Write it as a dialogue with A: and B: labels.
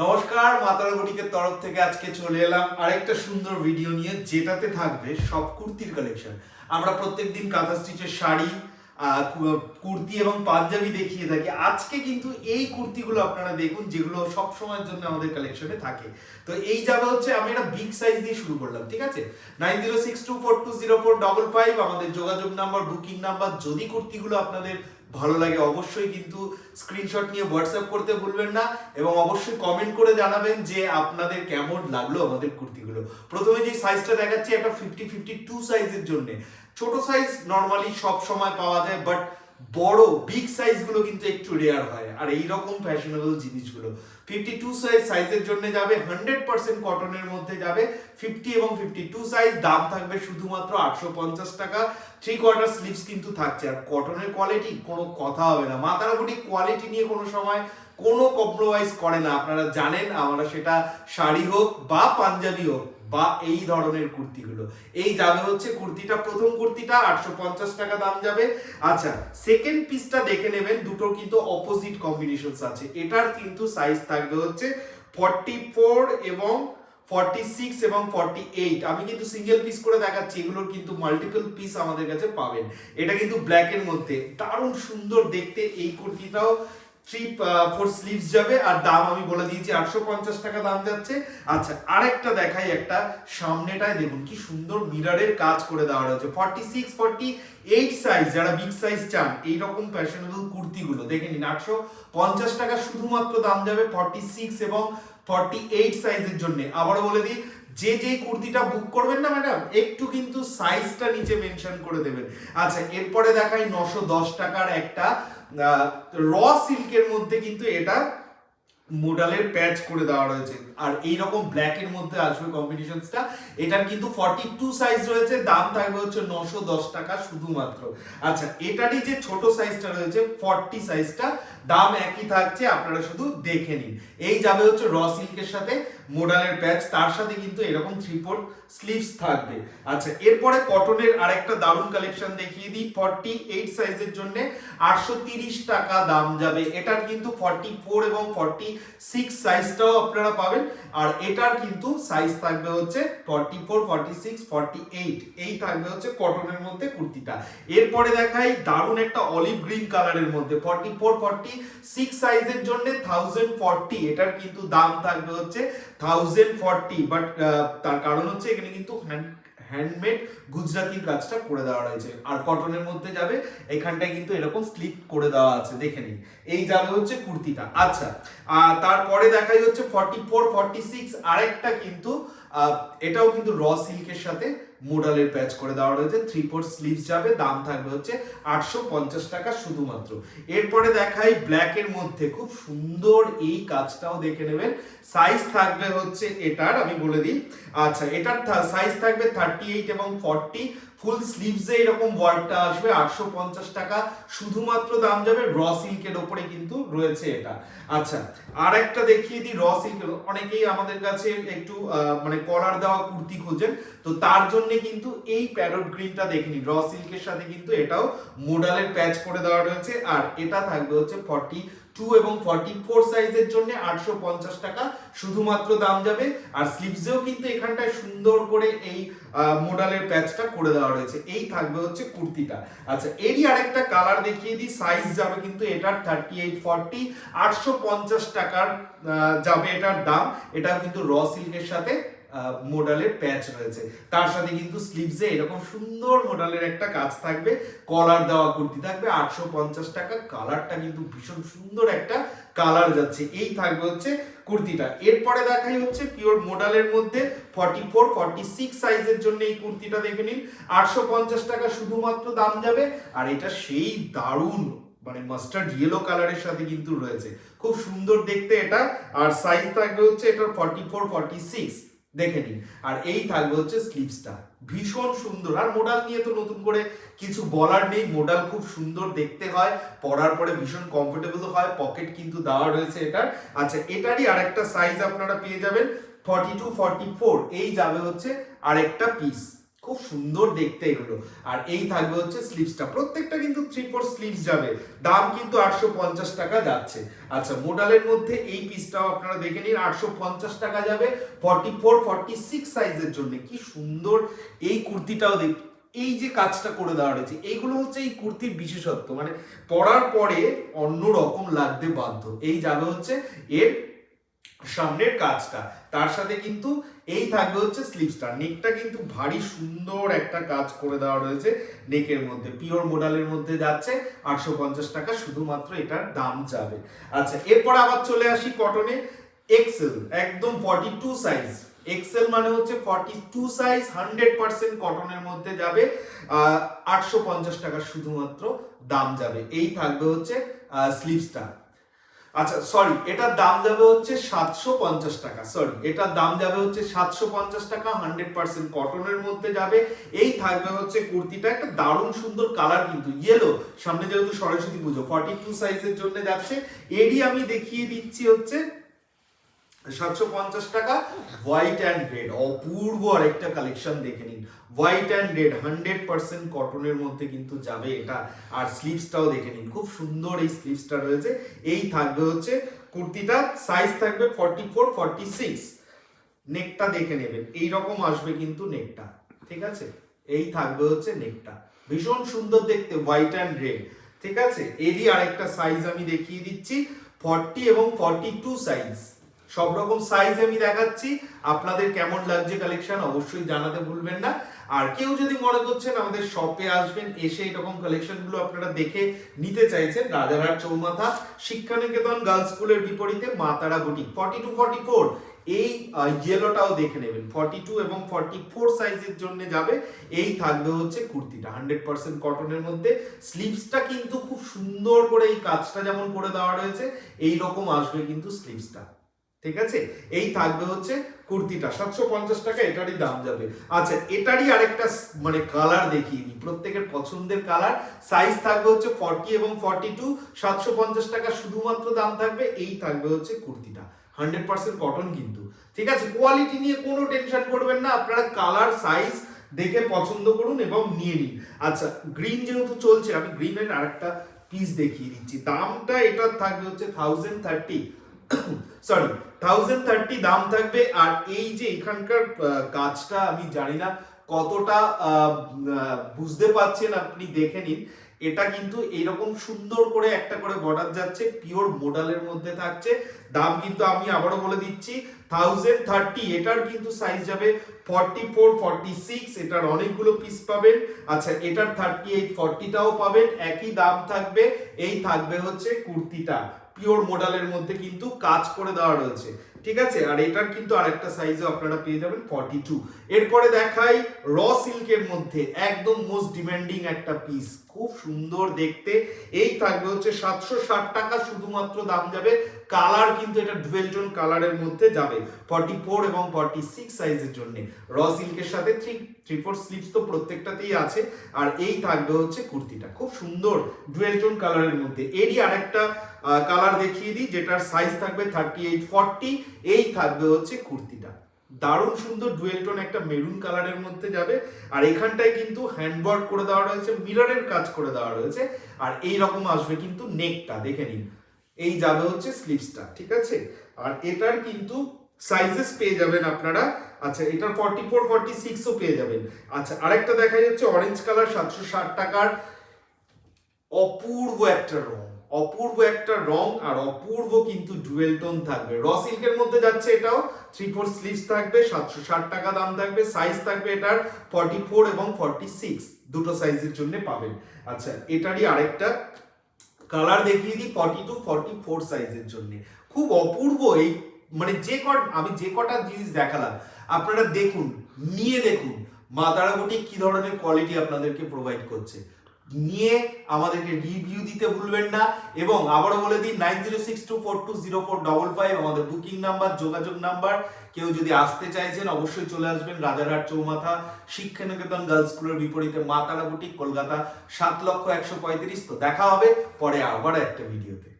A: নমস্কার, মাতারা বুটিকের তরফ থেকে আজকে চলে এলাম আরেকটা সুন্দর ভিডিও নিয়ে, যেটাতে থাকবে সব কুর্তির কালেকশন। আমরা প্রত্যেকদিন কাঁথা স্টিচের শাড়ি, কুর্তি এবং পাঞ্জাবি দেখিয়ে থাকি। আজকে কিন্তু এই কুর্তিগুলো আপনারা দেখুন, যেগুলো সব সময়ের জন্য আমাদের কালেকশনে থাকে। তো এই যাবে হচ্ছে, আমি একটা বিগ সাইজ দিয়ে শুরু করলাম, ঠিক আছে। 9062420455 আমাদের যোগাযোগ নাম্বার, বুকিং নাম্বার। যদি কুর্তিগুলো আপনাদের ভালো লাগে অবশ্যই কিন্তু স্ক্রিনশট নিয়ে হোয়াটসঅ্যাপ করতে ভুলবেন না, এবং অবশ্যই কমেন্ট করে জানাবেন যে আপনাদের কেমন লাগলো আমাদের কুর্তিগুলো। প্রথমে যে সাইজটা দেখাচ্ছি, একটা 50-52 সাইজের জন্য। ছোট সাইজ নর্মালি সব সময় পাওয়া যায়, বাট বড় বিগ সাইজগুলো কিন্তু একটু রেয়ার হয়। আর এইরকম ফ্যাশনেবল জিনিসগুলো 52 সাইজের জন্য যাবে, 100% কটনের মধ্যে যাবে। 50 এবং 52 সাইজ, দাম থাকবে শুধুমাত্র 850 টাকা। 3/4 স্লিভস কিন্তু থাকছে। আর কটনের কোয়ালিটি কোনো কথা হবে না। মাতারা বুটিক কোয়ালিটি নিয়ে কোনো সময় কোনো কম্প্রোমাইজ করে না, আপনারা জানেন। আমরা সেটা শাড়ি হোক বা পাঞ্জাবি হোক বা এই ধরনের কুর্তিগুলো, এই যাবে হচ্ছে কুর্তিটা। প্রথম কুর্তিটা 850 টাকা দাম যাবে। আচ্ছা, সেকেন্ড পিসটা দেখে নেবেন, দুটো কিন্তু অপোজিট কম্বিনেশনস আছে। এটার কিন্তু সাইজ থাকবে হচ্ছে 44 এবং 46 এবং 48। আমি কিন্তু সিঙ্গেল পিস করে দেখাচ্ছি, এগুলোর কিন্তু মাল্টিপল পিস আমাদের কাছে পাবেন। এটা কিন্তু ব্ল্যাক এর মধ্যে দারুণ সুন্দর দেখতে। এই কুর্তিটাও 3/4 স্লিভস যাবে, আর দাম আমি বলে দিয়েছি 850 টাকা দাম যাচ্ছে। আচ্ছা, আরেকটা দেখাই, একটা সামনেটায় দেখুন কি সুন্দর মিররের কাজ করে দেওয়া রয়েছে। 46-48 সাইজ, যারা বিগ সাইজ চান এইরকম ফ্যাশনেবল কুর্তিগুলো দেখে নিন। 850 টাকা শুধুমাত্র দাম যাবে 46 এবং 48 সাইজের জন্য। আবারও বলে দিই, যে কুর্তিটা বুক করবেন না ম্যাডাম, একটু কিন্তু সাইজটা নিচে মেনশন করে দেবেন। আচ্ছা, এরপরে দেখাই 910 টাকার একটা র সিল্কের মধ্যে কিন্তু এটা মোডালের প্যাচ করে দেওয়া রয়েছে। আর এইরকম ব্ল্যাক এর মধ্যে আসবে কম্বিনেশনসটা। এটার কিন্তু 42 সাইজ রয়েছে, দাম থাকবে হচ্ছে 910 টাকা শুধুমাত্র। আচ্ছা, এটারই যে ছোট সাইজটা রয়েছে 40 সাইজটা, দাম একই থাকছে, আপনারা শুধু দেখে নিন। এই যাবে হচ্ছে র সিল্কের সাথে মোডালের প্যাচ, তার সাথে কিন্তু এরকম 3/4 স্লিভস থাকবে। আচ্ছা, এরপরে কটনের আরেকটা দারুণ কালেকশন দেখিয়ে দিই। 48 সাইজের জন্য 830 টাকা দাম যাবে। এটার কিন্তু 44 এবং 46 সাইজটাও আপনারা পাবেন। আর এটার কিন্তু সাইজ থাকবে হচ্ছে 44, 46, 48। এই থাকবে হচ্ছে কটনের মধ্যে কুর্তিটা। এরপরে দেখাই দারুণ একটা অলিভ গ্রিন কালারের মধ্যে 44, 46 সাইজের জন্য 1040। এটার কিন্তু দাম থাকবে হচ্ছে 1040, বাট তার কারণ হচ্ছে এখানে কিন্তু হ্যান্ডমেড গুজরাটি কাজটা করে দেওয়া রয়েছে। আর কটনের মধ্যে যাবে, এখানটায় কিন্তু এরকম স্লিপ করে দেওয়া আছে, দেখে নিন। এই যাবে হচ্ছে কুর্তিটা। আচ্ছা, তারপরে দেখাই হচ্ছে 44, 46 আরেকটা কিন্তু এটাও কিন্তু র সিল্কের সাথে মোডালের প্যাচ করে দেওয়া রয়েছে। 3/4 স্লিভস যাবে, দাম থাকবে হচ্ছে 850 টাকা শুধুমাত্র। এরপরে দেখাই ব্ল্যাক এর মধ্যে খুব সুন্দর এই কাজটাও দেখে নেবেন। সাইজ থাকবে হচ্ছে এটার, আমি বলে দিই। আচ্ছা, এটার সাইজ থাকবে 38 এবং 40। ফুল স্লিভসে এরকম ওয়ার্কটা আসবে, 850 টাকা শুধুমাত্র দাম যাবে। র সিল্কের ওপরে কিন্তু রয়েছে এটা। আচ্ছা, আর একটা দেখিয়ে দিই র সিল্কের। অনেকেই আমাদের কাছে একটু মানে কলার দেওয়া কুর্তি খোঁজেন, তো তার জন্য কিন্তু এই প্যারট গ্রিনটা দেখে নিন। র সিল্কের সাথে কিন্তু এটাও মোডালের প্যাচ করে দেওয়া রয়েছে। আর এটা থাকবে হচ্ছে 42 এবং 44 সাইজের জন্য 850 টাকা শুধুমাত্র দাম যাবে। আর স্লিভসেও কিন্তু এখানটায় সুন্দর করে এই মোডালের প্যাচটা করে দেওয়া রয়েছে। এই থাকবে হচ্ছে কুর্তিটা। আচ্ছা, এরই আরেকটা কালার দেখিয়ে দিই। সাইজ যাবে কিন্তু এটার 38, 40, 850 টাকার যাবে এটার দাম। এটা কিন্তু র সিল্কের সাথে মোডালের প্যাচ রয়েছে, তার সাথে কিন্তু স্লিভসে এরকম সুন্দর মোডালের একটা কাজ থাকবে। কলার দেওয়া কুর্তি থাকবে 850 টাকা। কালারটা কিন্তু ভীষণ সুন্দর একটা কালার যাচ্ছে। এই থাকবে হচ্ছে কুর্তিটা। এরপরে দেখাই হচ্ছে পিওর মোডালের মধ্যে 44, 46 সাইজের জন্য এই কুর্তিটা দেখে নিন। 850 টাকা শুধুমাত্র দাম যাবে। আর এটা সেই দারুণ মানে মাস্টার্ড ইয়েলো কালারের সাথে কিন্তু রয়েছে, খুব সুন্দর দেখতে এটা। আর সাইজ থাকবে হচ্ছে এটার 44, 46, দেখে নিন। আর এই থাকবে হচ্ছে স্লিভসটা, ভীষণ সুন্দর। আর মোডাল নিয়ে তো নতুন করে কিছু বলার নেই, মোডাল খুব সুন্দর দেখতে হয়, পরার পরে ভীষণ কমফোর্টেবল হয়, পকেট কিন্তু দেওয়া রয়েছে এটার। আচ্ছা, এটারই আরেকটা সাইজ আপনারা পেয়ে যাবেন 42, 44। এই যাবে হচ্ছে আরেকটা পিস, খুব সুন্দর দেখতে এগুলো। আর এই থাকবে হচ্ছে স্লিভসটা, প্রত্যেকটা কিন্তু 3/4 স্লিভস যাবে, দাম কিন্তু 850 টাকা যাচ্ছে। আচ্ছা, মোডালের মধ্যে এই পিসটাও আপনারা দেখে নিন, 850 টাকা যাবে 44-46 সাইজের জন্য। কি সুন্দর এই কুর্তিটাও দেখ, এই যে কাজটা করে দেওয়া রয়েছে, এইগুলো হচ্ছে এই কুর্তির বিশেষত্ব, মানে পরার পরে অন্য রকম লাগতে বাধ্য। এই যাবে হচ্ছে এর সামনের কাজটা, তার সাথে কিন্তু এই থাকবে হচ্ছে স্লিভসটা। নেকটা কিন্তু ভারী সুন্দর একটা কাজ করে দেওয়া রয়েছে নেকের মধ্যে, পিওর মডেলের মধ্যে যাচ্ছে 850 টাকা শুধুমাত্র এটার দাম যাবে। আচ্ছা, এরপর আবার চলে আসি কটনে, এক্সেল, একদম 42 সাইজ। এক্সেল মানে হচ্ছে 42 সাইজ, 100% কটনের মধ্যে যাবে, 850 টাকা শুধুমাত্র দাম যাবে। এই থাকবে হচ্ছে স্লিভসটা। আচ্ছা সরি, এটার দাম যাবে হচ্ছে 750 টাকা, সরি এটার দাম যাবে হচ্ছে 750 টাকা, 100% কটনের মধ্যে যাবে। এই থাকবে হচ্ছে কুর্তিটা, একটা দারুণ সুন্দর কালার কিন্তু ইয়েলো, সামনে যেহেতু সরস্বতী পুজো, 42 সাইজের জন্য যাচ্ছে। এরই আমি দেখিয়ে দিচ্ছি হচ্ছে 750 টাকা, হোয়াইট অ্যান্ড রেড, অপূর্ব আরেকটা কালেকশন দেখে নিন, হোয়াইট অ্যান্ড রেড, 100% কটনের মধ্যে কিন্তু যাবে এটা। আর স্লিভসটাও দেখে নিন, খুব সুন্দর এই স্লিভসটা রয়েছে। এই থাকবে হচ্ছে কুর্তিটা, সাইজ থাকবে 44-46। নেকটা দেখে নেবেন, এই রকম আসবে কিন্তু নেকটা, ঠিক আছে? এই থাকবে হচ্ছে নেকটা, ভীষণ সুন্দর দেখতে, হোয়াইট অ্যান্ড রেড, ঠিক আছে? এরই আরেকটা সাইজ আমি দেখিয়ে দিচ্ছি, 40 এবং 42 সাইজ, সব রকম সাইজ আমি দেখাচ্ছি। আপনাদের কেমন লাগছে কালেকশন অবশ্যই জানাতে ভুলবেন না। আর কেউ যদি মনে করছেন আমাদের শপে আসবেন, এসে এরকম কালেকশনগুলো আপনারা দেখে নিতে চাইছেন, রাজারহাট চৌমাথা শিক্ষানিকেতন গার্লস স্কুলের বিপরীতে মা তারা বুটিক, 42-44 এই ইয়েলোটাও দেখে নেবেন, 42 এবং 44 সাইজের জন্য যাবে। এই থাকবে হচ্ছে কুর্তিটা 100% কটনের মধ্যে, স্লিভসটা কিন্তু খুব সুন্দর করে এই কাজটা যেমন করে দেওয়া রয়েছে, এই রকম আসবে কিন্তু স্লিভসটা, ঠিক আছে? এই থাকবে হচ্ছে কুর্তিটা, 750 টাকা এটারই দাম যাবে। আচ্ছা, এটারই আরেকটা মানে কালার দেখিয়ে দিই, প্রত্যেকের পছন্দের কালার, সাইজ থাকবে হচ্ছে 40 এবং 42, 750 টাকা শুধুমাত্র দাম থাকবে। এই থাকবে হচ্ছে কুর্তিটা, 100% কটন কিন্তু, ঠিক আছে? কোয়ালিটি নিয়ে কোনো টেনশন করবেন না, আপনারা কালার সাইজ দেখে পছন্দ করুন এবং নিয়ে নিন। আচ্ছা, গ্রিন যেহেতু চলছে, আমি গ্রিনের আরেকটা পিস দেখিয়ে দিচ্ছি, দামটা এটার থাকবে হচ্ছে 1030, সরি 1030 দাম থাকবে। আর এই যে এখানকার কাজটা আমি জানি না কতটা বুঝতে পারছেন, আপনি দেখে নিন, এটা কিন্তু এরকম সুন্দর করে একটা করে বর্ডার যাচ্ছে, পিওর মডেলের মধ্যে থাকছে। দাম কিন্তু আমি আবারও বলে দিচ্ছি 1030, এটার কিন্তু সাইজ যাবে 44-46, এটার অনেকগুলো পিস পাবেন। আচ্ছা, এটার 38-40টাও পাবেন, একই দাম থাকবে। এই থাকবে হচ্ছে কুর্তিটা, পিওর মডেলের মধ্যে কিন্তু কাজ করে দেওয়া রয়েছে, ঠিক আছে? আর এটার কিন্তু আরেকটা সাইজও আপনারা পেয়ে যাবেন 42। এরপরে দেখাই র সিল্কের মধ্যে একদম মোস্ট ডিমান্ডিং একটা পিস, খুব সুন্দর দেখতে। এই থাকবে হচ্ছে 760 টাকা শুধুমাত্র দাম যাবে। কালার কিন্তু এটা ডুয়েল টোন কালারের মধ্যে যাবে, 44 এবং 46 সাইজের জন্য। র সিল্কের সাথে 3/4 স্লিভস তো প্রত্যেকটাতেই আছে। আর এই থাকবে হচ্ছে কুর্তিটা, খুব সুন্দর ডুয়েল টোন কালারের মধ্যে। এরই আরেকটা কালার দেখিয়ে দিই, যেটার সাইজ থাকবে 38-40। এই থাকবে হচ্ছে কুর্তিটা, দারুণ সুন্দর ডুয়েল টোন একটা মেরুন কালারের মধ্যে যাবে। আর এখানটায় কিন্তু হ্যান্ডওয়ার্ক করে দেওয়া রয়েছে, মিররের কাজ করে দেওয়া রয়েছে। আর এই রকম আসবে কিন্তু নেকটা, দেখে নিন। এই যাবে হচ্ছে স্লিভসটা, ঠিক আছে? আর এটার কিন্তু সাইজেস পেয়ে যাবেন আপনারা। আচ্ছা, এটার 44-46ও পেয়ে যাবেন। আচ্ছা, আরেকটা দেখা যাচ্ছে অরেঞ্জ কালার, 760 টাকার, অপূর্ব একটা রং, অপূর্ব একটা রং, আর অপূর্ব কিন্তু ডুয়েল টোন থাকবে। র সিল্কের মধ্যে যাচ্ছে, এটাও 3/4 স্লিভস থাকবে, 760 টাকা দাম থাকবে। সাইজ থাকবে এটার 44 এবং 46, দুটো সাইজের জন্য পাবেন। আচ্ছা, এটারই আরেকটা কালার দেখিয়ে দিই, 42-44 সাইজের জন্য, খুব অপূর্ব। এই মানে আমি যে কটা জিনিস দেখালাম, আপনারা দেখুন, নিয়ে দেখুন মা তারা বুটিক কি ধরনের কোয়ালিটি আপনাদেরকে প্রোভাইড করছে। নিয়ে আমাদেরকে রিভিউ দিতে ভুলবেন না। এবং আবারও বলে দিই, 9062420455 আমাদের বুকিং নাম্বার, যোগাযোগ নাম্বার। কেউ যদি আসতে চাইছেন অবশ্যই চলে আসবেন রাজারহাট চৌমাথা শিক্ষানিকেতন গার্লস স্কুলের বিপরীতে মা তারা বুটিক, কলকাতা 7,135,000। তো দেখা হবে পরে আবার একটা ভিডিওতে।